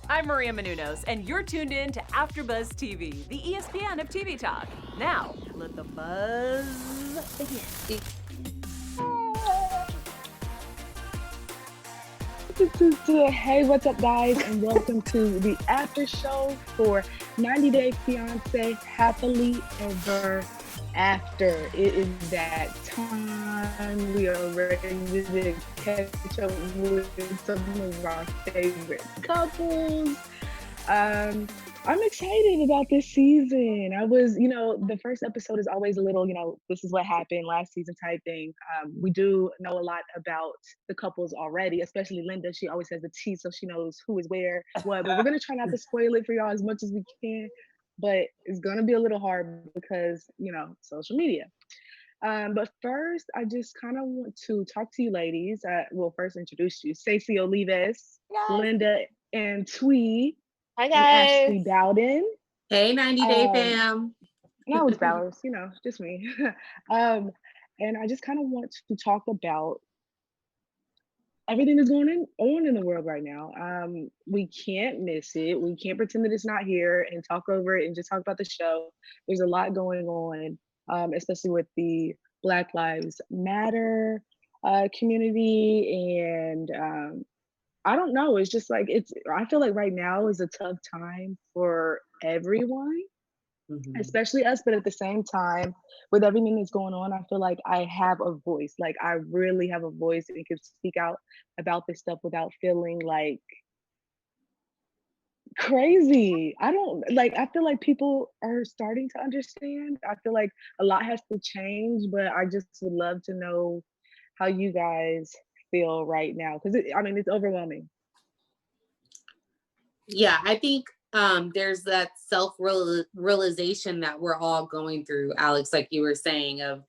I'm Maria Menounos, and you're tuned in to AfterBuzz TV, the ESPN of TV talk. Now, let the buzz begin. Hey, what's up, guys, and welcome to the after show for 90 Day Fiancé Happily Ever After. It is that time. We are ready to catch up with some of our favorite couples. I'm excited about this season. The first episode is always a little, this is what happened last season type thing. We do know a lot about the couples already, especially Linda. She always has the tea, so she knows who is where, what. But we're going to try not to spoil it for y'all as much as we can. But it's going to be a little hard because, social media. But first, I just kind of want to talk to you ladies. We'll first introduce you. Stacey Olives, Linda and Twee, Hi and guys. Ashley Bowden. Hey, 90 Day fam. No, it's Bowers, just me. And I just kind of want to talk about everything that's going on in the world right now. We can't miss it. We can't pretend that it's not here and talk over it and just talk about the show. There's a lot going on, especially with the Black Lives Matter community. And I don't know. It's just like I feel like right now is a tough time for everyone, especially us. But at the same time, with everything that's going on, I feel like I have a voice. Like I really have a voice and can speak out about this stuff without feeling like crazy. I feel like people are starting to understand. I feel like a lot has to change, but I just would love to know how you guys feel right now, because it's overwhelming. Yeah, I think there's that self-realization that we're all going through, Alex, like you were saying, of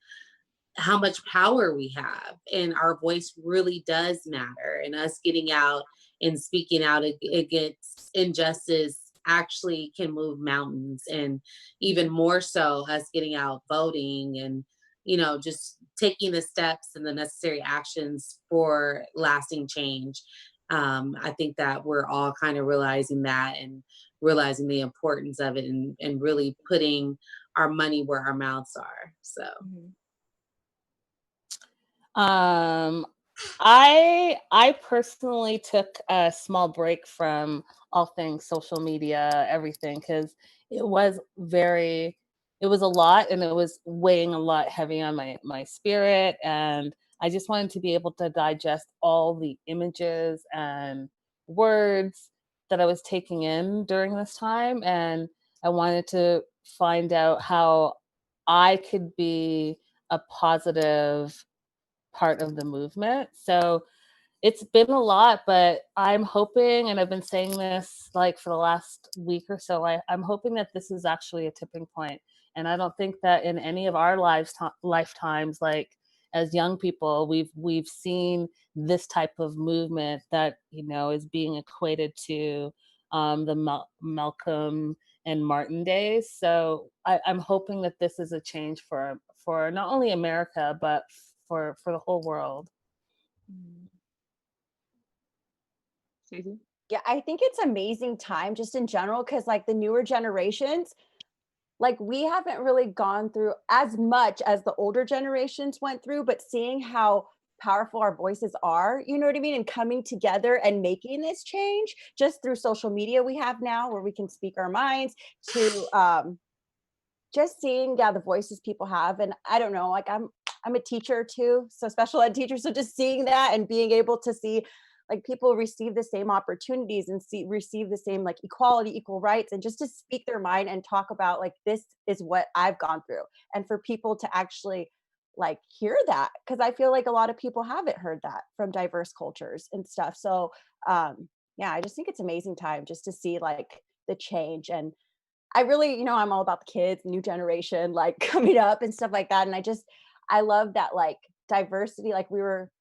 how much power we have, and our voice really does matter, and us getting out and speaking out against injustice actually can move mountains. And even more so, us getting out voting and just taking the steps and the necessary actions for lasting change. I think that we're all kind of realizing that and realizing the importance of it, and really putting our money where our mouths are. So I personally took a small break from all things social media, everything, because it was a lot, and it was weighing a lot heavy on my spirit, and I just wanted to be able to digest all the images and words that I was taking in during this time, and I wanted to find out how I could be a positive part of the movement. So it's been a lot, but I'm hoping, and I've been saying this like for the last week or so, I'm hoping that this is actually a tipping point. And I don't think that in any of our lifetimes, like as young people, we've seen this type of movement that is being equated to the Malcolm and Martin days. So I'm hoping that this is a change for not only America, but for the whole world. Yeah, I think it's amazing time just in general, because like the newer generations, like we haven't really gone through as much as the older generations went through, but seeing how powerful our voices are, you know what I mean, and coming together and making this change just through social media we have now, where we can speak our minds, to just seeing the voices people have. And I don't know, like I'm a teacher too, so special ed teacher, so just seeing that and being able to see like people receive the same opportunities and receive the same like equality, equal rights, and just to speak their mind and talk about like, this is what I've gone through, and for people to actually like hear that, because I feel like a lot of people haven't heard that from diverse cultures and stuff. So yeah, I just think it's amazing time just to see like the change. And I really, I'm all about the kids, new generation, like coming up and stuff like that. And I love that like diversity. Like we were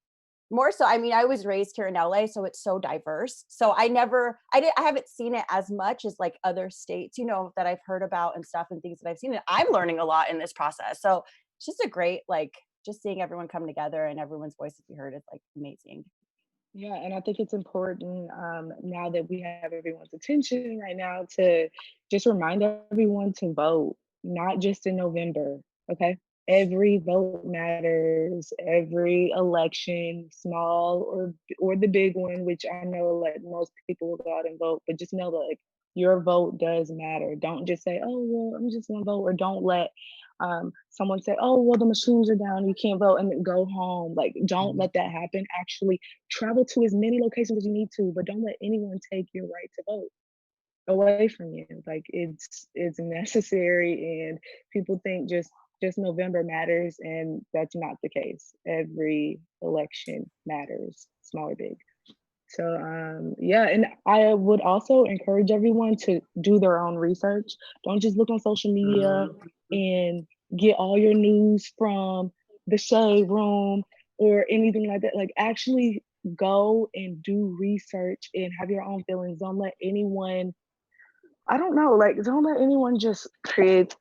more so, I was raised here in LA, so it's so diverse. So I haven't seen it as much as like other states, that I've heard about and stuff, and things that I've seen. And I'm learning a lot in this process. So it's just a great, like, just seeing everyone come together and everyone's voices be heard is like amazing. Yeah, and I think it's important now that we have everyone's attention right now to just remind everyone to vote, not just in November, okay? Every vote matters, every election, small or the big one, which I know like most people will go out and vote, but just know that like your vote does matter. Don't just say, "Oh, well, I'm just gonna vote," or don't let someone say, "Oh, well, the machines are down, you can't vote," and then go home. Like, don't let that happen. Actually, travel to as many locations as you need to, but don't let anyone take your right to vote away from you. Like it's necessary, and people think just November matters, and that's not the case. Every election matters, small or big. So yeah, and I would also encourage everyone to do their own research. Don't just look on social media Mhm. and get all your news from the shade room or anything like that. Like actually go and do research and have your own feelings. Don't let anyone, I don't know, like don't let anyone just create,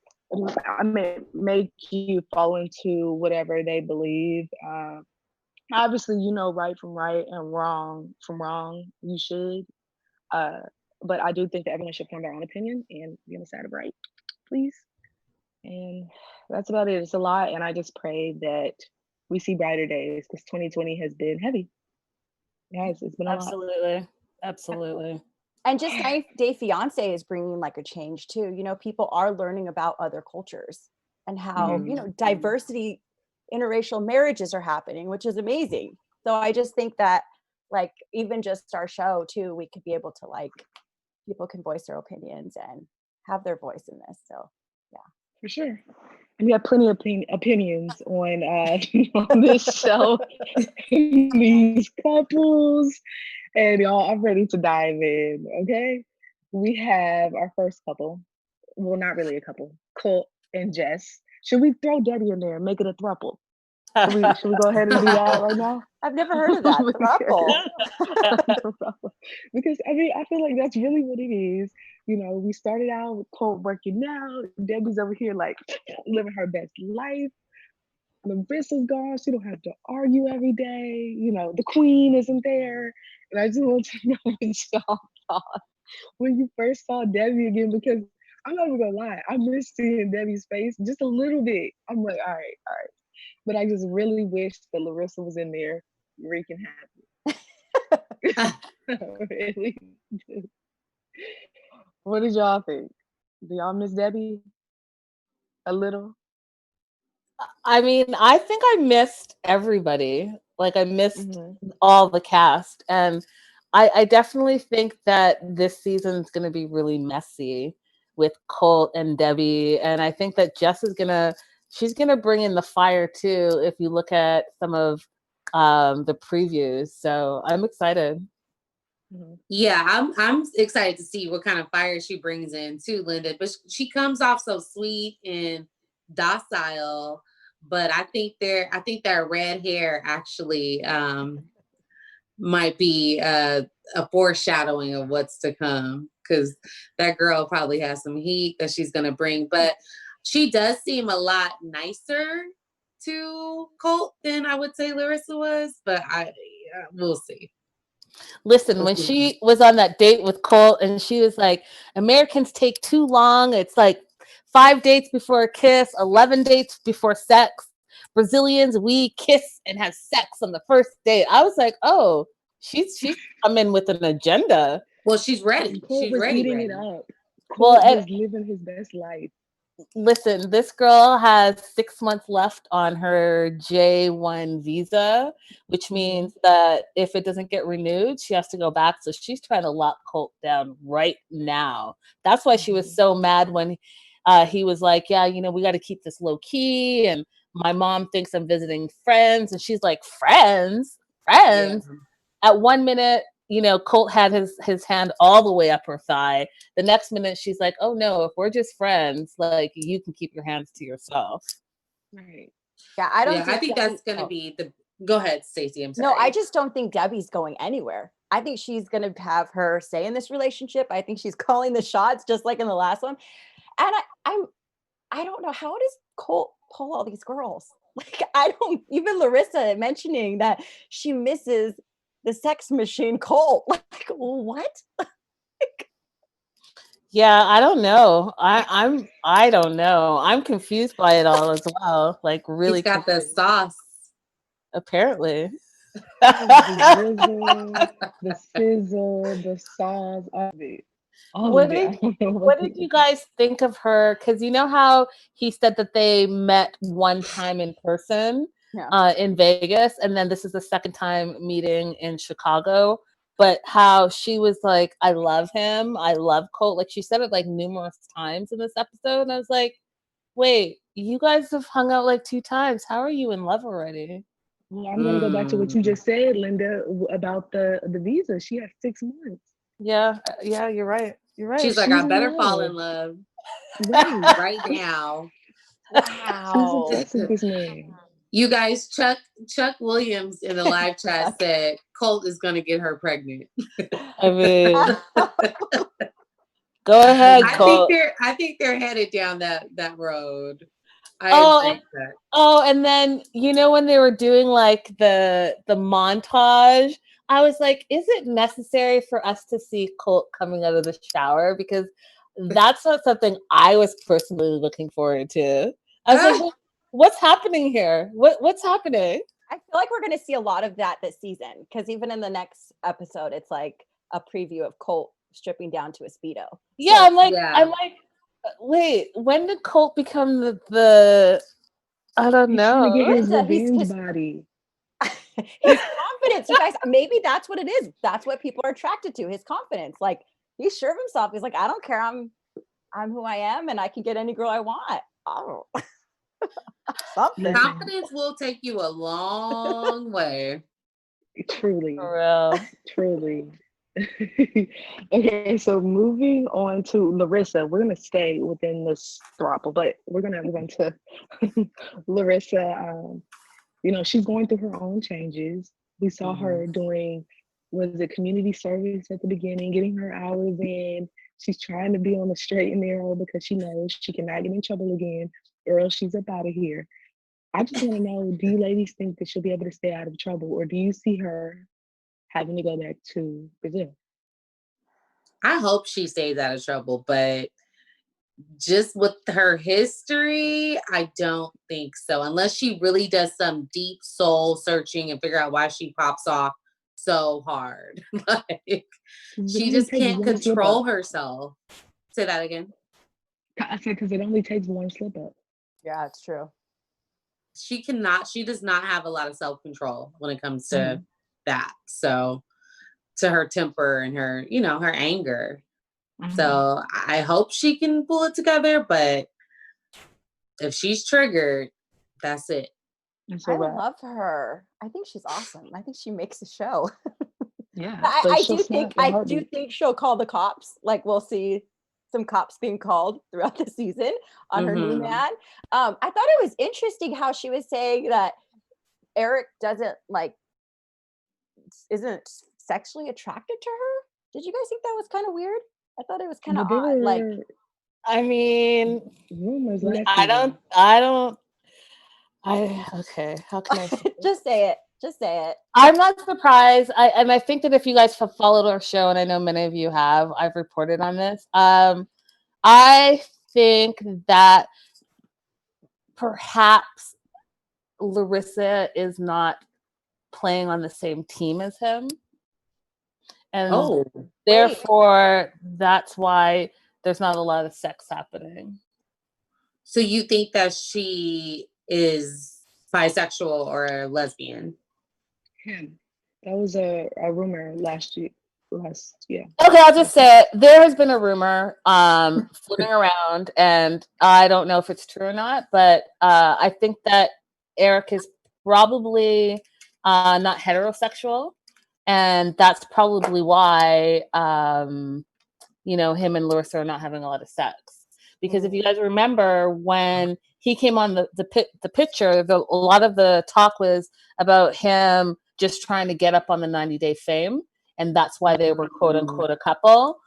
I mean, make you fall into whatever they believe. Obviously, you know right from right and wrong from wrong. You should, uh, but I do think that everyone should form their own opinion and be on the side of right, please. And that's about it. It's a lot, and I just pray that we see brighter days because 2020 has been heavy. Yes, it's been a lot. Absolutely. Absolutely. And just 90 Day Fiance is bringing like a change too. You know, people are learning about other cultures and how, you Mhm. know, diversity, interracial marriages are happening, which is amazing. So I just think that like even just our show too, we could be able to like people can voice their opinions and have their voice in this. So For sure. And we have plenty of opinions on on this show, these couples, and y'all, I'm ready to dive in. Okay, we have our first couple. Well, not really a couple. Colt and Jess. Should we throw Debbie in there and make it a throuple? Should we go ahead and do that right now? I've never heard of that. Thruple. Because I mean, I feel like that's really what it is. You know, we started out with Colt working out. Debbie's over here like living her best life. Larissa's gone. She don't have to argue every day. You know, the queen isn't there. And I just want to know what y'all thought when you first saw Debbie again, because I'm not even gonna lie, I miss seeing Debbie's face just a little bit. I'm like, all right, all right. But I just really wish that Larissa was in there wreaking havoc. I really do. What did y'all think? Do y'all miss Debbie a little? I mean, I think I missed everybody. Like I missed Hmm. all the cast. And I definitely think that this season's gonna be really messy with Colt and Debbie. And I think that Jess is gonna she's gonna bring in the fire too, if you look at some of the previews. So I'm excited. Hmm. Yeah, I'm excited to see what kind of fire she brings in too, Linda. But she comes off so sweet and docile. But I think that red hair actually might be a foreshadowing of what's to come, because that girl probably has some heat that she's gonna bring. But she does seem a lot nicer to Colt than I would say Larissa was. But we'll see. Listen, We'll when see. she was on that date with Colt and she was like, Americans take too long. It's like 5 dates before a kiss, 11 dates before sex. Brazilians, we kiss and have sex on the first date. I was like, oh, she's coming with an agenda. Well, she's And ready. Colt She's was ready, eating it ready. up. Well, Colt was living his best life. listen, this girl has 6 months left on her J1 visa, which Hmm. means that if it doesn't get renewed, she has to go back. So she's trying to lock Colt down right now. That's why she was Hmm. so mad when he was like, yeah, we got to keep this low key. And my mom thinks I'm visiting friends. And she's like, friends? Yeah. Friends? At 1 minute, Colt had his hand all the way up her thigh. The next minute, she's like, "Oh no, if we're just friends, like you can keep your hands to yourself." Right. yeah, I don't Yeah, I think think Debbie. that's gonna Oh be the go ahead, Stacey. I'm no, I sorry. just don't think Debbie's going anywhere. I think she's gonna have her say in this relationship. I think she's calling the shots, just like in the last one. And I don't know, how does Colt pull all these girls? Like I don't, even Larissa mentioning that she misses the sex machine Colt. Like, what? Yeah, I don't know. I don't know. I'm confused by it all as well. Like really He's got the confused, sauce. apparently. The drizzle, the sizzle, the sauce, all of it. All What of it. did I don't know what did you guys think of her? Because you know how he said that they met one time in person Yeah. in Vegas, and then this is the second time meeting in Chicago. But how she was like, I love him. I love Colt. Like she said it like numerous times in this episode. And I was like, wait, you guys have hung out like 2 times. How are you in love already? Well, I'm gonna go back to what you just said, Linda, about the visa. She has 6 months. Yeah, yeah, you're right. You're right. She's like, She's I in better fall in love. love Right. right now. She's Wow. obsessed with this man. You guys, Chuck Williams in the live chat said Colt is gonna get her pregnant. I mean, go ahead, Colt. I think they're headed down that road. Oh, agree and, with that. and then you know when they were doing like the montage, I was like, is it necessary for us to see Colt coming out of the shower? Because that's not something I was personally looking forward to. I was like, what's happening here? What's happening? I feel like we're going to see a lot of that this season because even in the next episode, it's like a preview of Colt stripping down to a Speedo. Yeah, So, I'm like, wait, when did Colt become the I don't He's trying to know. get his Linda, revenge body. his confidence, you guys, maybe that's what it is. That's what people are attracted to, his confidence. Like he's sure of himself. He's like, I don't care. I'm who I am and I can get any girl I want. Oh. Something. Confidence will take you a long way. Truly. For real. Truly. Okay, so moving on to Larissa, we're gonna stay within this throttle, but we're gonna move on to Larissa. You know, she's going through her own changes. We saw her doing, was it community service at the beginning, getting her hours in. She's trying to be on the straight and narrow because she knows she cannot get in trouble again, or else she's up out of here. I just want to know, do you ladies think that she'll be able to stay out of trouble, or do you see her having to go back to Brazil? I hope she stays out of trouble, but just with her history, I don't think so. Unless she really does some deep soul searching and figure out why she pops off so hard. Like she just can't control herself. Say that again. I said because it only takes one slip up. Yeah, it's true. She does not have a lot of self-control when it comes to that. So to her temper and her, her anger. So I hope she can pull it together, but if she's triggered, that's it. I love her. I think she's awesome. I think she makes a show. Yeah. I do think she'll call the cops. Like we'll see some cops being called throughout the season on her new man. I thought it was interesting how she was saying that Eric isn't sexually attracted to her. Did you guys think that was kind of weird? I thought it was kind of odd. Like, I mean, rumors. Okay. How can I say just say it? Just say it. I'm not surprised. I think that if you guys have followed our show, and I know many of you have, I've reported on this. I think that perhaps Larissa is not playing on the same team as him. And therefore, that's why there's not a lot of sex happening. So you think that she is bisexual or a lesbian? Him. That was a rumor last year. Okay, I'll just say it. There has been a rumor floating around, and I don't know if it's true or not, but I think that Eric is probably not heterosexual, and that's probably why him and Larissa are not having a lot of sex. Because if you guys remember, when he came on the picture, a lot of the talk was about him just trying to get up on the 90-day fame. And that's why they were quote unquote a couple.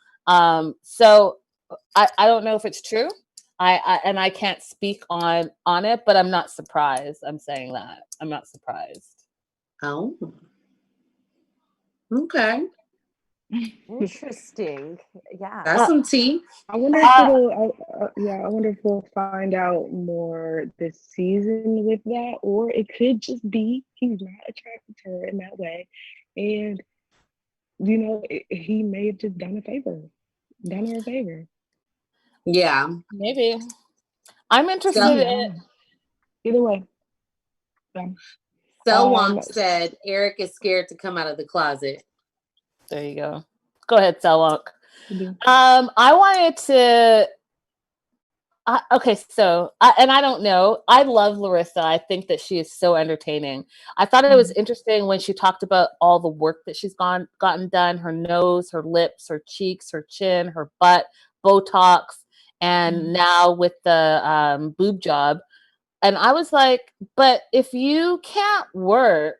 So I don't know if it's true. I can't speak on it, but I'm not surprised. I'm saying that. I'm not surprised. Oh. Okay. Interesting. Yeah. That's some tea. I wonder if I wonder if we'll find out more this season with that, or it could just be he's not attracted to her in that way, and he may have just done her a favor. Yeah. Maybe. I'm interested So, in. Either way. Selwonk said Eric is scared to come out of the closet. There you go. Go ahead, Selwonk. Mhm. I wanted to. Okay, so and I don't know. I love Larissa. I think that she is so entertaining. I thought it was interesting when she talked about all the work that she's gotten done: her nose, her lips, her cheeks, her chin, her butt, Botox, and now with the boob job. And I was like, but if you can't work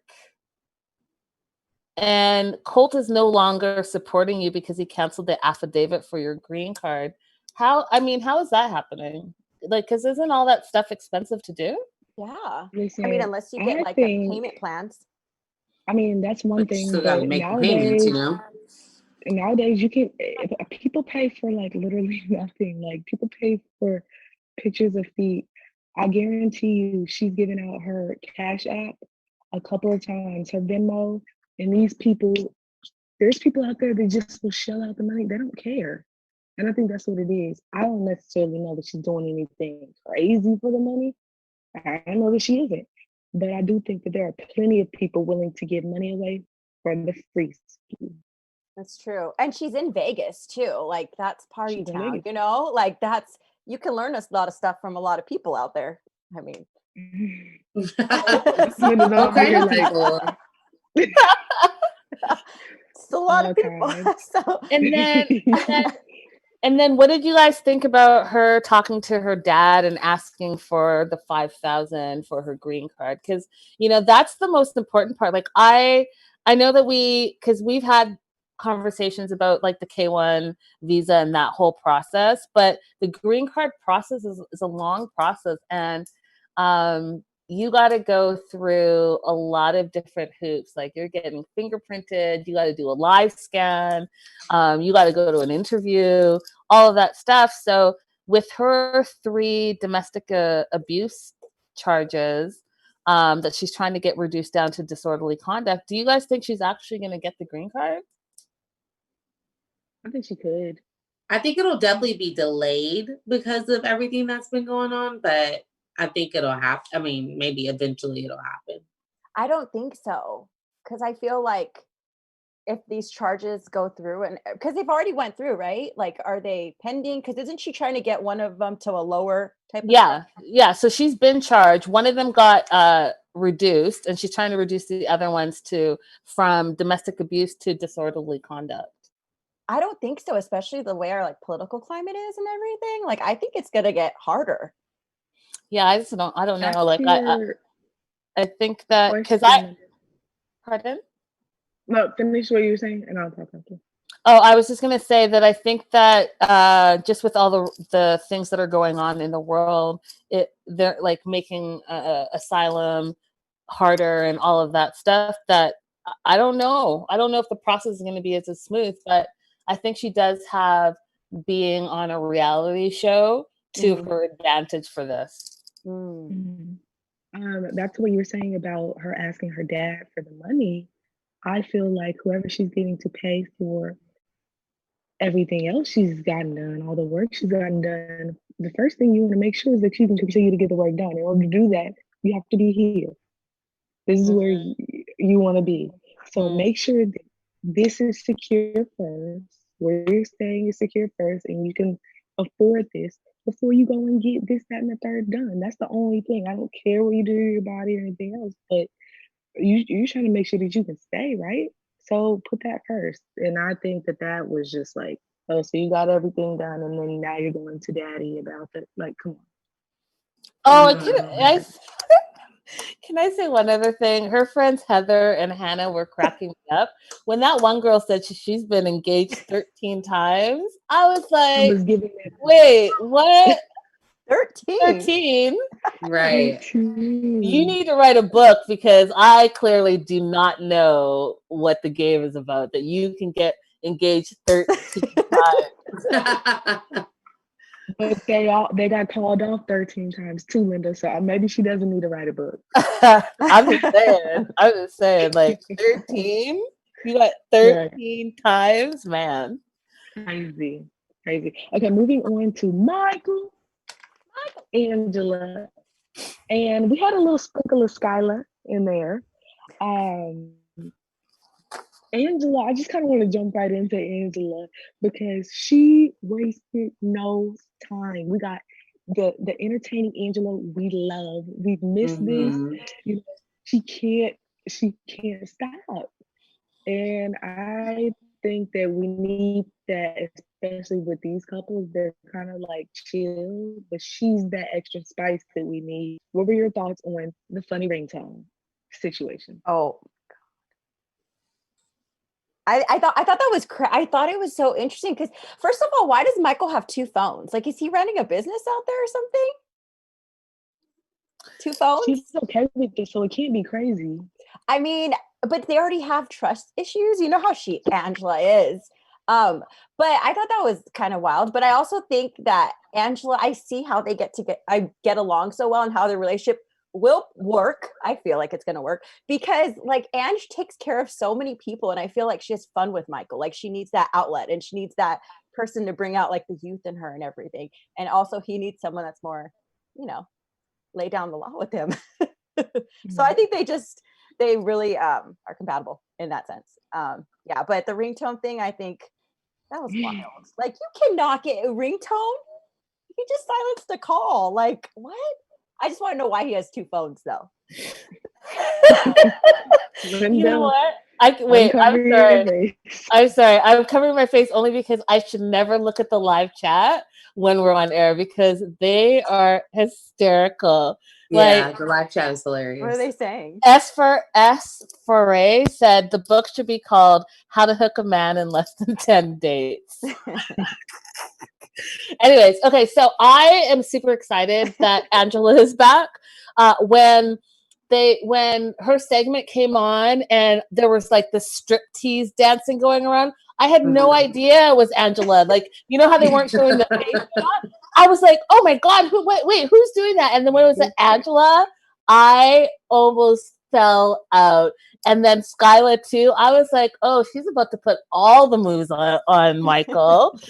and Colt is no longer supporting you because he canceled the affidavit for your green card, how is that happening? Like, because isn't all that stuff expensive to do? Yeah. Listen, I mean, unless you get like a payment plans. I mean, that's one But you thing, still got to but make the payments, nowadays you can, if people pay for like literally nothing. Like people pay for pictures of feet. I guarantee you she's given out her Cash App a couple of times, her Venmo, and there's people out there that just will shell out the money. They don't care. And I think that's what it is. I don't necessarily know that she's doing anything crazy for the money. I know that she isn't. But I do think that there are plenty of people willing to give money away for the free ski. That's true. And she's in Vegas too. Like that's party She's in town, Vegas. Like you can learn a lot of stuff from a lot of people out there. I mean, What kind of people? it's a lot of people. So And then what did you guys think about her talking to her dad and asking for the 5,000 for her green card? Because that's the most important part. Like I know that because we've had conversations about like the K1 visa and that whole process, but the green card process is a long process, and you got to go through a lot of different hoops. Like you're getting fingerprinted, you got to do a live scan, you got to go to an interview, all of that stuff. So with her 3 domestic abuse charges that she's trying to get reduced down to disorderly conduct, do you guys think she's actually going to get the green card? I think she could. I think it'll definitely be delayed because of everything that's been going on, but I think it'll happen. I mean, maybe eventually it'll happen. I don't think so. Because I feel like if these charges go through, and because they've already went through, right? Like, are they pending? Because isn't she trying to get one of them to a lower type of Yeah. So she's been charged. One of them got reduced, and she's trying to reduce the other ones from domestic abuse to disorderly conduct. I don't think so, especially the way our like political climate is and everything. Like, I think it's gonna get harder. Yeah, I don't know. Like I think that because pardon? No, finish what you were saying, and I'll talk after. Oh, I was just going to say that I think that just with all the things that are going on in the world, they're like making asylum harder and all of that stuff. That I don't know. I don't know if the process is going to be as smooth, but I think she does have being on a reality show to her advantage for this. That's what you were saying about her asking her dad for the money. I feel like whoever she's getting to pay for everything else she's gotten done, all the work she's gotten done, the first thing you want to make sure is that you can continue to get the work done. In order to do that, you have to be here. This is where you want to be. So make sure that this is secure first, where you're staying is secure first, and you can afford this before you go and get this, that, and the third done. That's the only thing. I don't care what you do to your body or anything else, but you're trying to make sure that you can stay, right? So put that first. And I think that was just like, oh, so you got everything done, and then now you're going to daddy about that. Like, come on. Oh, can I say one other thing? Her friends Heather and Hannah were cracking me up. When that one girl said she's been engaged 13 times, I was like, wait, what? 13. 13. Right. You need to write a book because I clearly do not know what the game is about. That you can get engaged 13 times. But they got called off 13 times too, Linda. So maybe she doesn't need to write a book. I'm just saying, like 13? You got 13 times, man. Crazy. Okay, moving on to Michael, Angela. And we had a little sprinkle of Skylar in there. Angela, I just kind of want to jump right into Angela because she wasted no time. We got the entertaining Angela we love. We've missed this. You know, she can't stop. And I think that we need that, especially with these couples. They're kind of like chill, but she's that extra spice that we need. What were your thoughts on the funny ringtone situation? Oh, I thought that was I thought it was so interesting because first of all, why does Michael have 2 phones? Like, is he running a business out there or something? 2 phones? She's okay with this, so it can't be crazy. I mean, but they already have trust issues. You know how Angela is. But I thought that was kind of wild. But I also think that Angela, I see how they get along so well and how their relationship will work. I feel like it's going to work because like Ange takes care of so many people and I feel like she has fun with Michael. Like she needs that outlet and she needs that person to bring out like the youth in her and everything. And also he needs someone that's more, lay down the law with him. So I think they really are compatible in that sense. Yeah, but the ringtone thing, I think that was wild. Like you cannot get a ringtone. You just silenced the call. Like what? I just want to know why he has 2 phones though. You know what? I'm sorry. I'm covering my face only because I should never look at the live chat when we're on air because they are hysterical. Yeah, the live chat is hilarious. What are they saying? S for A said the book should be called How to Hook a Man in Less Than 10 Dates. Anyways, okay, so I am super excited that Angela is back. When her segment came on and there was like the striptease dancing going around, I had no idea it was Angela. Like, you know how they weren't showing the face shot? I was like, oh my God, wait, who's doing that? And then when it was Angela, I almost fell out. And then Skyla too. I was like, oh, she's about to put all the moves on Michael.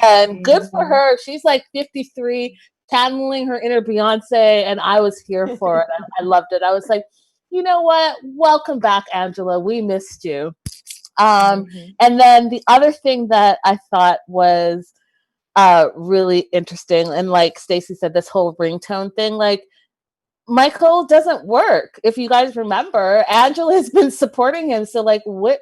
And good for her. She's like 53, channeling her inner Beyonce, and I was here for it. I loved it. I was like, you know what? Welcome back, Angela. We missed you. And then the other thing that I thought was really interesting, and like Stacey said, this whole ringtone thing, like Michael doesn't work. If you guys remember, Angela has been supporting him. So like what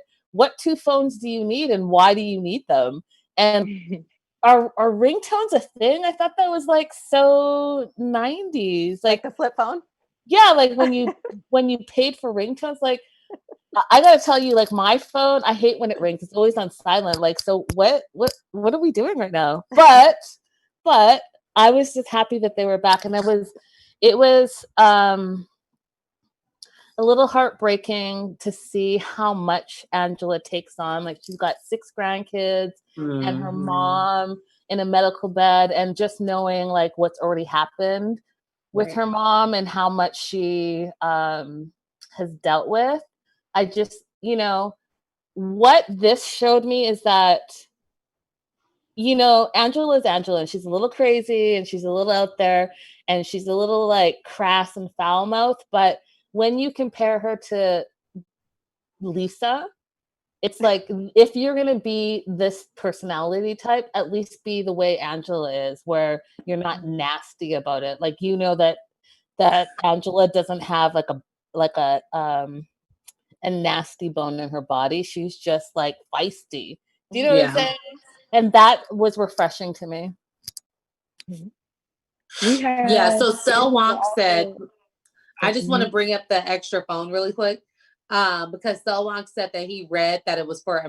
2 phones do you need and why do you need them? And are ringtones a thing? I thought that was like so 90s. Like the flip phone? Yeah, like when you paid for ringtones, like I gotta tell you, like my phone, I hate when it rings. It's always on silent. Like, so what are we doing right now? But I was just happy that they were back, and it was a little heartbreaking to see how much Angela takes on. Like she's got 6 grandkids and her mom in a medical bed, and just knowing like what's already happened with her mom and how much she has dealt with. I just, what this showed me is that, Angela is Angela, and she's a little crazy and she's a little out there and she's a little like crass and foul mouthed. But when you compare her to Lisa, it's like, if you're going to be this personality type, at least be the way Angela is, where you're not nasty about it. Like, that Angela doesn't have a nasty bone in her body. She's just like feisty. Do you know what I'm saying? And that was refreshing to me. So Sel Wonk said, I just want to bring up the extra phone really quick. Because Sel Wonk said that he read that it was for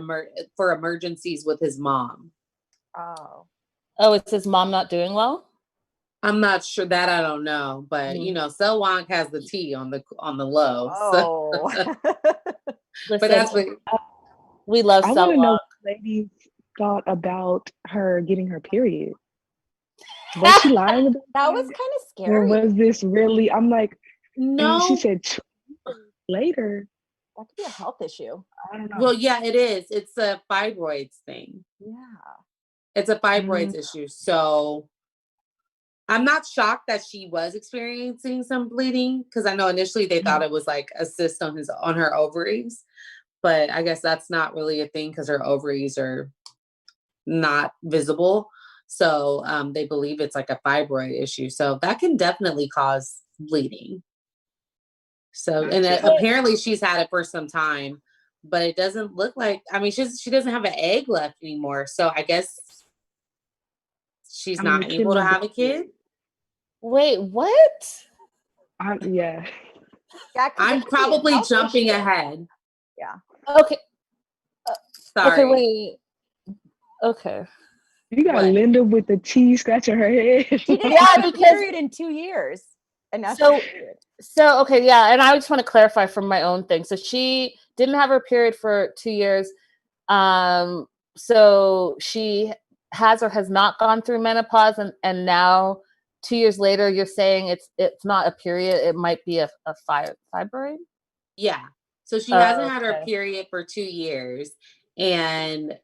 emergencies with his mom. Oh, it's his mom not doing well? I'm not sure that I don't know, but you know, Selwonk has the tea on the low. Oh. So. Listen, But that's what we love I want to know Selwonk. what ladies thought about her getting her period. Was she lying about That was it? kind of Or scary. was this really? I'm like, and she no. said 2 years later. That could be a health issue. I don't know. Well, yeah, it is. It's a fibroids thing. Yeah. It's a fibroids issue. So I'm not shocked that she was experiencing some bleeding because I know initially they thought it was like a cyst on her ovaries, but I guess that's not really a thing because her ovaries are not visible. So they believe it's like a fibroid issue. So that can definitely cause bleeding. So, and apparently she's had it for some time, but it doesn't look like, I mean, she doesn't have an egg left anymore. So I guess she's not able to have a kid. Wait, what? Yeah. I'm probably jumping ahead. Yeah. Okay. Sorry. Okay, wait. Okay. You got Linda with the tea scratching her head. She didn't have a period in 2 years. And that's so okay, yeah, and I just want to clarify from my own thing. So she didn't have her period for 2 years. So she has or has not gone through menopause, and now 2 years later, you're saying it's not a period; it might be a fibroid. Yeah. So she hasn't had her period for 2 years, and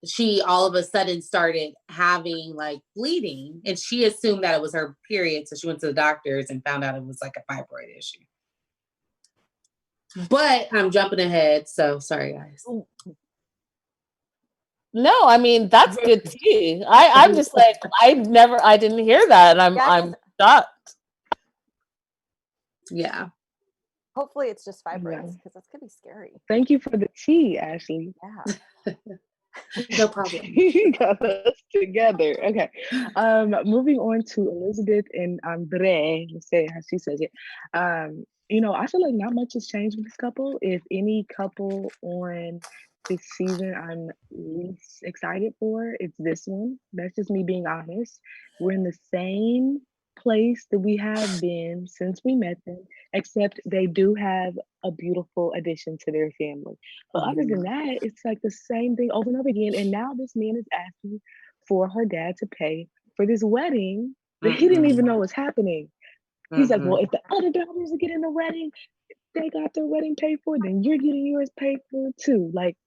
she all of a sudden started having like bleeding, and she assumed that it was her period. So she went to the doctors and found out it was like a fibroid issue. But I'm jumping ahead. So sorry, guys. No, I mean, that's good tea. I'm just like, I didn't hear that. And I'm shocked. Yeah. Hopefully it's just fibroids because that's gonna be scary. Thank you for the tea, Ashley. Yeah. No problem. You got us together. Okay. Moving on to Elizabeth and Andrei. Let's say how she says it. You know, I feel like not much has changed with this couple. If any couple on this season I'm least excited for, it's this one. That's just me being honest. We're in the same place that we have been since we met them, except they do have a beautiful addition to their family. But other than that, it's like the same thing over and over again. And now this man is asking for her dad to pay for this wedding that he didn't even know was happening. He's like, well, if the other daughters are getting a wedding, they got their wedding paid for, then you're getting yours paid for too. Like,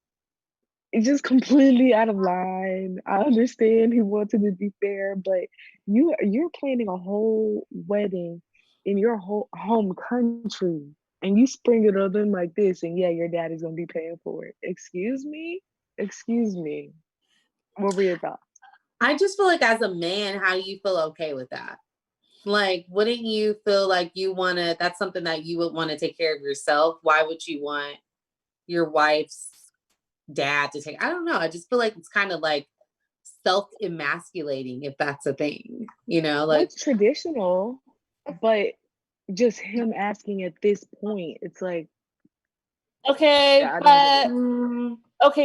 it's just completely out of line. I understand he wanted to be fair, but you're planning a whole wedding in your whole home country, and you spring it on them like this, and yeah, your daddy's gonna be paying for it. Excuse me? What were your thoughts? I just feel like as a man, how do you feel okay with that? Like, wouldn't you feel like that's something that you would want to take care of yourself? Why would you want your wife's dad to take? I don't know. I just feel like it's kind of like self-emasculating, if that's a thing, you know, like it's traditional, but just him asking at this point, it's like, okay, yeah,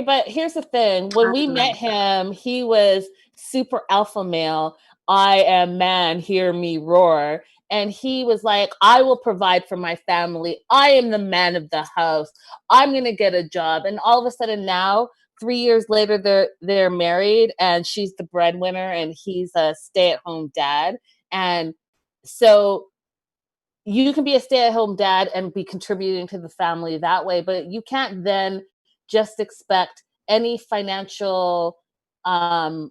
but here's the thing. When we met him, he was super alpha male. I am man, hear me roar. And he was like, I will provide for my family. I am the man of the house. I'm going to get a job. And all of a sudden now, 3 years later, they're married and she's the breadwinner and he's a stay-at-home dad. And so you can be a stay-at-home dad and be contributing to the family that way, but you can't then just expect any financial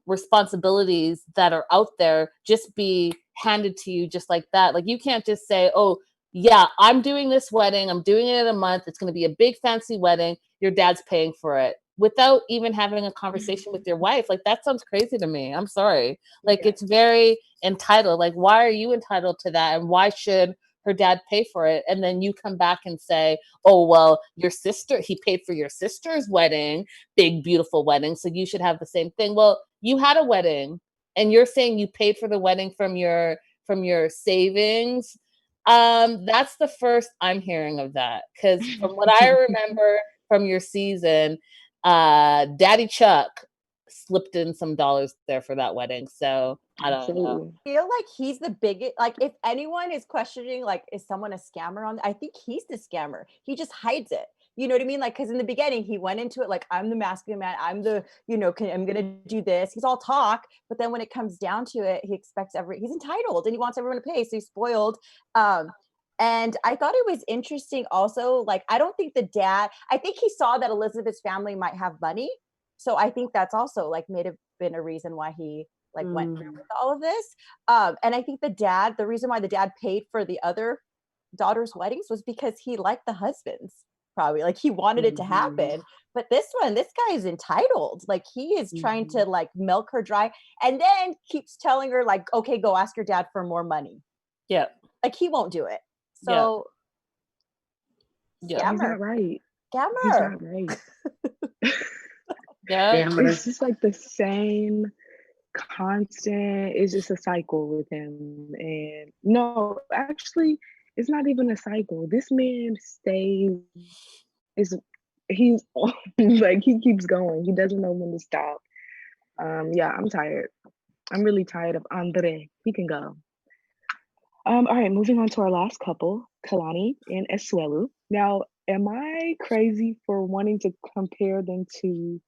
responsibilities that are out there just be handed to you just like that. Like, you can't just say, oh yeah, I'm doing this wedding, I'm doing it in a month, it's going to be a big fancy wedding, your dad's paying for it, without even having a conversation with your wife. Like, that sounds crazy to me. I'm sorry. Like, it's very entitled. Like, why are you entitled to that, and why should her dad pay for it? And then you come back and say, oh, well, he paid for your sister's wedding, big, beautiful wedding, so you should have the same thing. Well, you had a wedding and you're saying you paid for the wedding from your savings. That's the first I'm hearing of that. Because from what I remember from your season, Daddy Chuck slipped in some dollars there for that wedding. So I don't know. Absolutely. I feel like he's the biggest, like if anyone is questioning, like, is someone a scammer I think he's the scammer. He just hides it. You know what I mean? Like, because in the beginning he went into it like, I'm the masculine man. I'm the, I'm gonna do this. He's all talk, but then when it comes down to it, he expects he's entitled and he wants everyone to pay. So he's spoiled. And I thought it was interesting also, like, I don't think I think he saw that Elizabeth's family might have money. So I think that's also like been a reason why he like went through with all of this. And I think the reason why the dad paid for the other daughter's weddings was because he liked the husbands, probably like he wanted it to happen. But this guy is entitled. Like he is trying to like milk her dry and then keeps telling her like, okay, go ask your dad for more money. Yeah. Like he won't do it. So yeah. He's not right. Scammer. He's not right. Yeah. It's just like the same constant, it's just a cycle with him. And no, actually, it's not even a cycle. This man he's like he keeps going. He doesn't know when to stop. Yeah, I'm tired. I'm really tired of Andrei. He can go. All right, moving on to our last couple, Kalani and Asuelu. Now, am I crazy for wanting to compare them to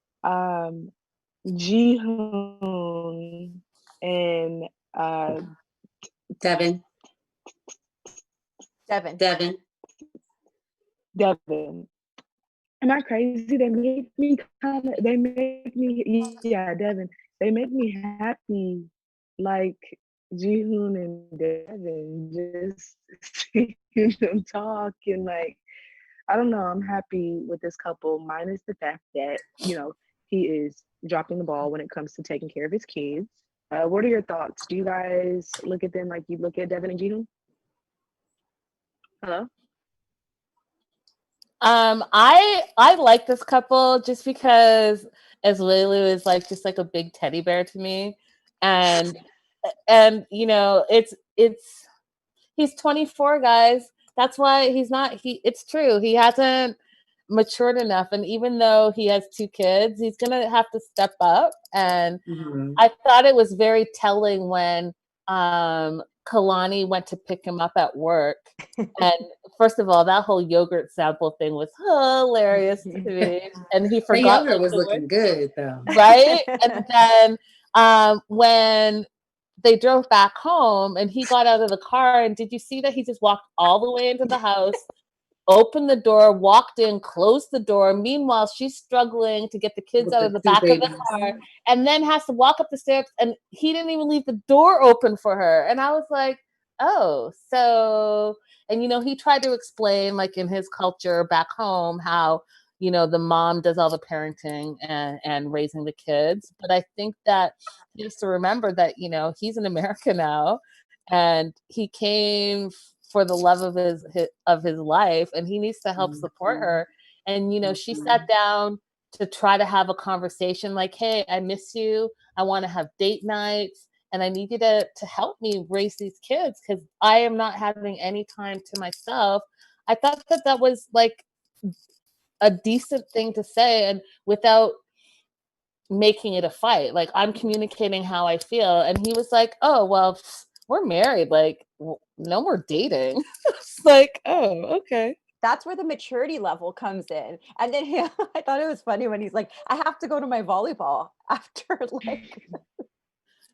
Jihoon and Devin. Devin? Am I crazy? Devin. They make me happy, like Jihoon and Devin, just seeing them talk and like, I don't know, I'm happy with this couple, minus the fact that, he is dropping the ball when it comes to taking care of his kids. What are your thoughts? Do you guys look at them like you look at Devin and Jihoon? Hello? I like this couple just because Asuelu is like just like a big teddy bear to me, and it's he's 24, guys. That's why it's true, he hasn't matured enough, and even though he has 2 kids, he's gonna have to step up. And I thought it was very telling when Kalani went to pick him up at work. And first of all, that whole yogurt sample thing was hilarious to me. And he The forgot yogurt was looking good though. right? And then when they drove back home and he got out of the car, and did you see that he just walked all the way into the house, opened the door, walked in, closed the door. Meanwhile, she's struggling to get the kids With out the of the 2 back babies. of the car, and then has to walk up the steps, and he didn't even leave the door open for her. And I was like, oh, so, and he tried to explain, like in his culture back home, how the mom does all the parenting and raising the kids. But I think that he has to remember that he's in America now, and he came for the love of his life, and he needs to help support her. And she sat down to try to have a conversation like, hey, I miss you, I want to have date nights, and I need you to help me raise these kids because I am not having any time to myself. I thought that was like a decent thing to say, and without making it a fight. Like, I'm communicating how I feel. And he was like, oh, well, we're married, like no more dating. It's like, oh, okay. That's where the maturity level comes in. And then I thought it was funny when he's like, I have to go to my volleyball after like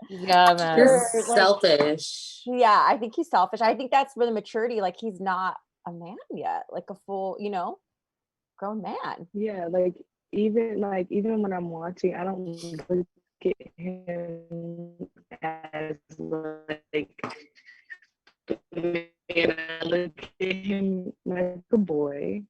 yeah, man. You're selfish. Yeah, I think he's selfish. I think that's where the maturity, like he's not a man yet, like a full, grown man. Yeah, like even when I'm watching, I don't look at him as like and I look at him like a boy.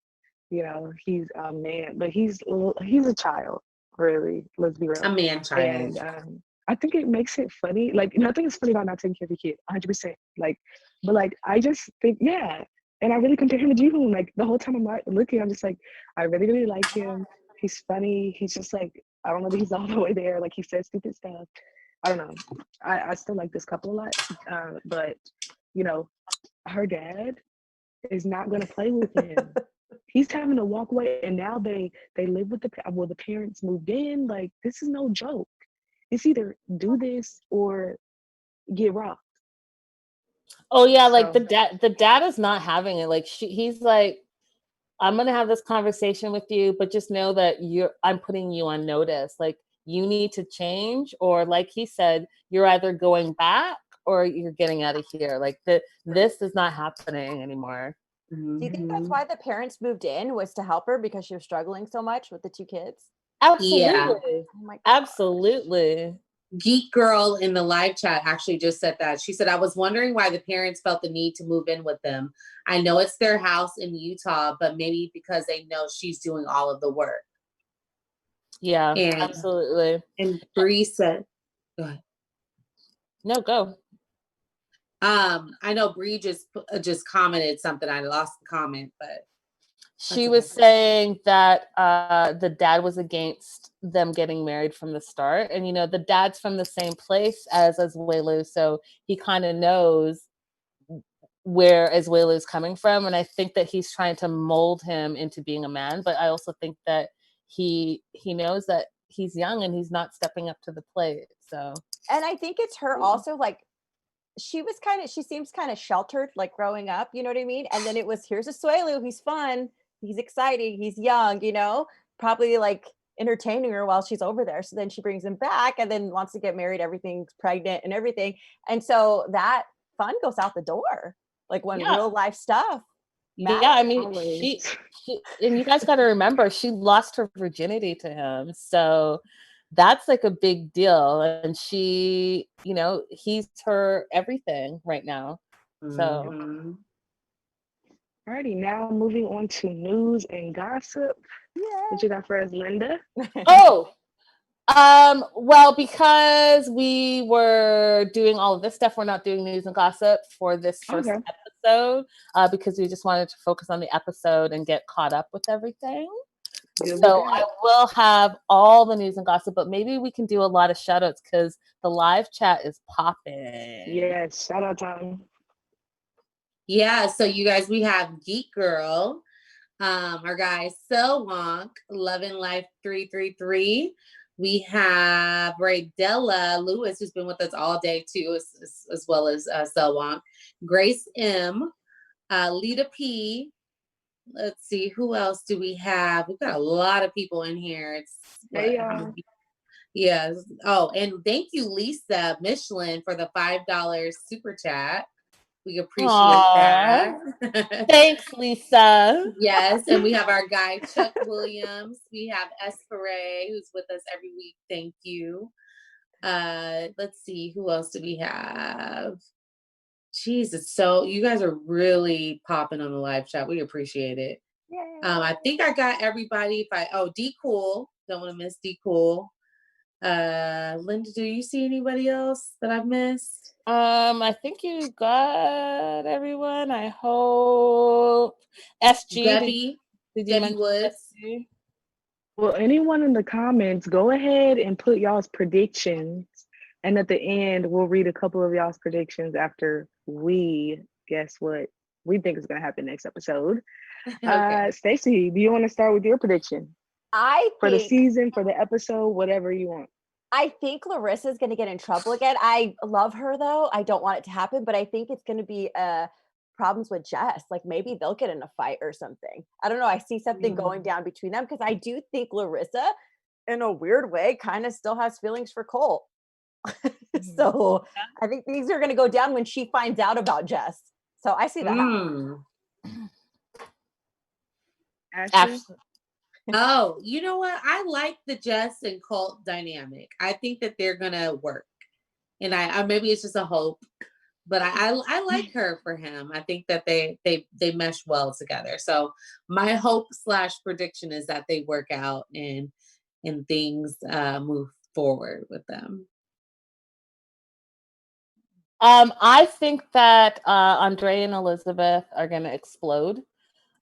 He's a man, but he's a child, really. Let's be real. A man child. And I think it makes it funny. Like, nothing is funny about not taking care of your kid, 100%. Like, but like, I just think, yeah. And I really compare him to Jihoon. Like, the whole time I'm looking, I'm just like, I really, really like him. He's funny. He's just like, I don't know that he's all the way there. Like, he says stupid stuff. I don't know. I still like this couple a lot. But, her dad is not going to play with him. He's having to walk away, and now they live with the parents moved in. Like, this is no joke. It's either do this or get rocked. Oh yeah, like So the dad is not having it. Like he's like, I'm gonna have this conversation with you, but just know that I'm putting you on notice. Like you need to change, or like he said, you're either going back or you're getting out of here. Like this is not happening anymore. Do you think that's Mhm. why the parents moved in, was to help her because she was struggling so much with the two kids? Yeah. Absolutely. Oh my god. Absolutely. Geek Girl in the live chat actually just said that. She said, I was wondering why the parents felt the need to move in with them. I know it's their house in Utah, but maybe because they know she's doing all of the work. Yeah, And absolutely. Bree said, go ahead. No, go. I know Bree just commented something. I lost the comment, but She that's was okay. saying that the dad was against them getting married from the start. And, the dad's from the same place as Asuelu, so he kind of knows where Asuelu is coming from. And I think that he's trying to mold him into being a man. But I also think that he knows that he's young and he's not stepping up to the plate. So, And I think it's her also, like, she seems kind of sheltered, like growing up, you know what I mean? And then it was, here's a Suelu, he's fun, he's exciting, he's young, probably like entertaining her while she's over there. So then she brings him back and then wants to get married, everything's pregnant and everything. And so that fun goes out the door, like when yeah. real life stuff matters. Yeah, I mean, always. she and you guys got to remember, she lost her virginity to him. So that's like a big deal. And she, he's her everything right now. So, Mhm. Alrighty, now moving on to news and gossip. What you got for us, Linda? oh, well, because we were doing all of this stuff, we're not doing news and gossip for this first Okay. episode, because we just wanted to focus on the episode and get caught up with everything. Good with So I that. will have all the news and gossip, but maybe we can do a lot of shout outs because the live chat is popping. Yes, shout out time. Yeah, so you guys, we have Geek Girl, our guy So Wonk, Loving Life 333. We have Raydella Lewis, who's been with us all day too, as well as So Wonk. Grace M, Lita P. Let's see, who else do we have? We've got a lot of people in here. It's Hey what? How y'all. many? Yes. Oh, and thank you, Lisa Michelin, for the $5 super chat. We appreciate that. Aww. Thanks, Lisa. Yes, and we have our guy Chuck Williams. We have Espere, who's with us every week. Thank you. Let's see, who else do we have? Jesus, so you guys are really popping on the live chat. We appreciate it. Yay. I think I got everybody. D Cool, don't want to miss D Cool. Linda, do you see anybody else that I've missed? I think you got everyone. I hope. SG, Debbie, did you Debbie mention Woods. SG? Well, anyone in the comments, go ahead and put y'all's predictions. And at the end, we'll read a couple of y'all's predictions after we guess what we think is going to happen next episode. Okay. Stacey, do you want to start with your prediction I for the think season, for the episode, whatever you want? I think Larissa's going to get in trouble again. I love her though. I don't want it to happen, but I think it's going to be problems with Jess. Like maybe they'll get in a fight or something. I don't know. I see something going down between them because I do think Larissa, in a weird way, kind of still has feelings for Colt. So I think things are going to go down when she finds out about Jess. So I see that happening. Ashley? Oh, you know what? I like the Jess and Colt dynamic. I think that they're gonna work, and I maybe it's just a hope, but I like her for him. I think that they mesh well together. So my hope / prediction is that they work out and things move forward with them. I think that Andrei and Elizabeth are going to explode.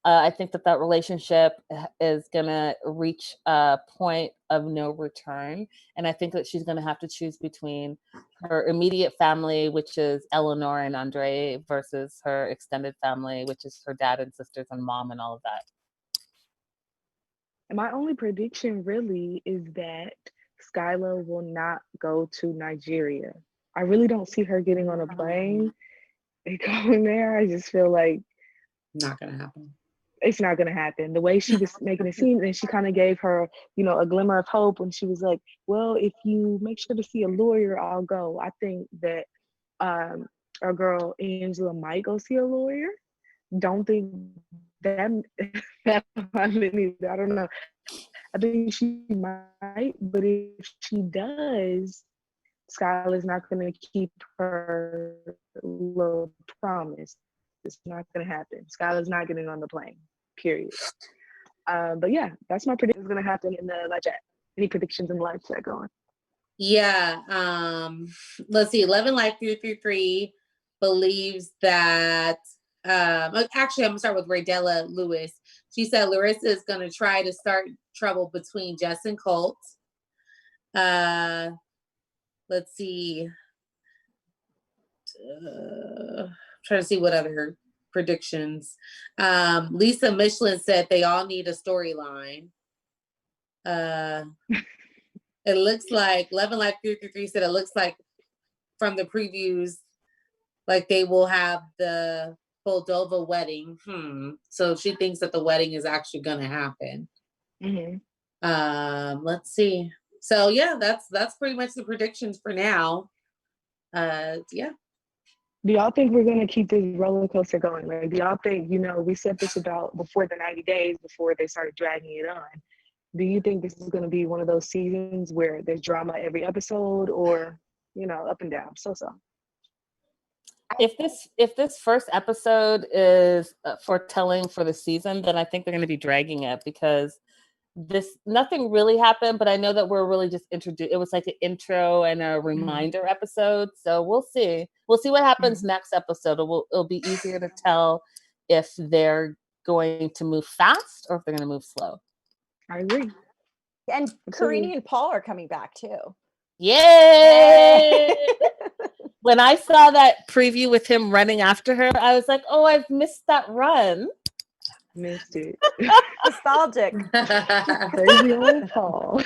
I think that relationship is going to reach a point of no return. And I think that she's going to have to choose between her immediate family, which is Eleanor and Andrei, versus her extended family, which is her dad and sisters and mom and all of that. And my only prediction really is that Skylar will not go to Nigeria. I really don't see her getting on a plane and going there. I just feel like Not gonna happen. it's not going to happen. The way she was making it seem, and she kind of gave her, a glimmer of hope when she was like, well, if you make sure to see a lawyer, I'll go. I think that our girl Angela might go see a lawyer. Don't think that that might either. I don't know. I think she might, but if she does, Skylar's not going to keep her little promise. It's not going to happen. Skylar's not getting on the plane, period. But yeah, that's my prediction is going to happen in the live chat. Any predictions in the live chat going? Yeah. Let's see. 11 Life 333 believes that. Actually, I'm gonna start with Raydella Lewis. She said Larissa is going to try to start trouble between Jess and Colt. Let's see. Trying to see what other predictions. Lisa Michelin said they all need a storyline. It looks like 11 Life 333 said it looks like from the previews, like they will have the Moldova wedding. So she thinks that the wedding is actually going to happen. Mm-hmm. Let's see. So yeah, that's pretty much the predictions for now. Yeah. Do y'all think we're going to keep this roller coaster going? Like, do y'all think, we said this about before the 90 days, before they started dragging it on. Do you think this is going to be one of those seasons where there's drama every episode, or, up and down? So. If this first episode is foretelling for the season, then I think they're going to be dragging it, because nothing really happened, but I know that we're really just introduced. It was like an intro and a reminder episode. So we'll see what happens next episode. It'll be easier to tell if they're going to move fast or if they're going to move slow. I agree. And Karini and Paul are coming back too. Yay! When I saw that preview with him running after her, I was like, oh, I've missed that run. Missed it. Nostalgic. Crazy old Paul.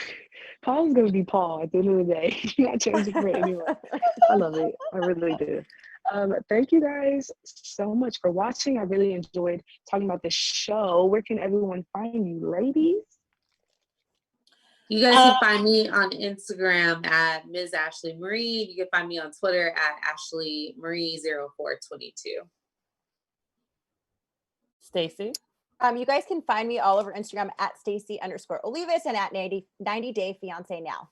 Paul's going to be Paul at the end of the day. He's not changing for anyone. I love it. I really do. Thank you guys so much for watching. I really enjoyed talking about the show. Where can everyone find you, ladies? You guys can find me on Instagram at Ms. Ashley Marie. You can find me on Twitter at Ashley Marie 0422. Stacey? You guys can find me all over Instagram at Stacy_Olivas and at 90 Day Fiancé now.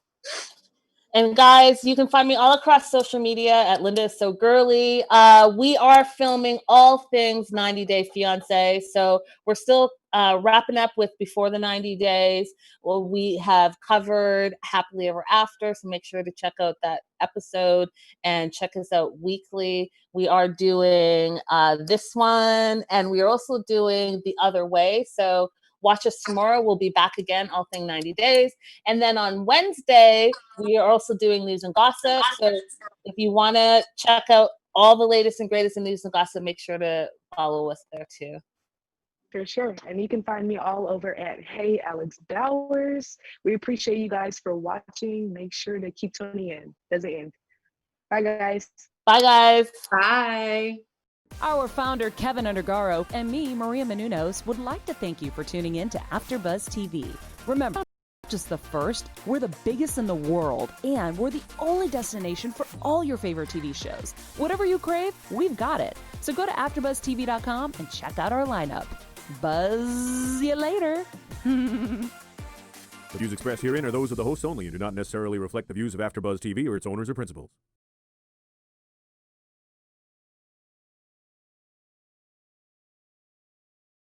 And guys, you can find me all across social media at Linda is So Girly. We are filming all things 90 Day Fiancé. So we're still wrapping up with Before the 90 Days. Well, we have covered Happily Ever After. So make sure to check out that episode and check us out weekly. We are doing this one, and we are also doing The Other Way. So watch us tomorrow. We'll be back again, all thing 90 days. And then on Wednesday, we are also doing news and gossip. So if you want to check out all the latest and greatest in news and gossip, make sure to follow us there too. For sure. And you can find me all over at Hey Alex Bowers. We appreciate you guys for watching. Make sure to keep tuning in. Doesn't end. Bye, guys. Bye, guys. Bye. Our founder, Keven Undergaro, and me, Maria Menounos, would like to thank you for tuning in to AfterBuzz TV. Remember, not just the first, we're the biggest in the world, and we're the only destination for all your favorite TV shows. Whatever you crave, we've got it. So go to AfterBuzzTV.com and check out our lineup. Buzz you later. The views expressed herein are those of the hosts only and do not necessarily reflect the views of AfterBuzz TV or its owners or principals.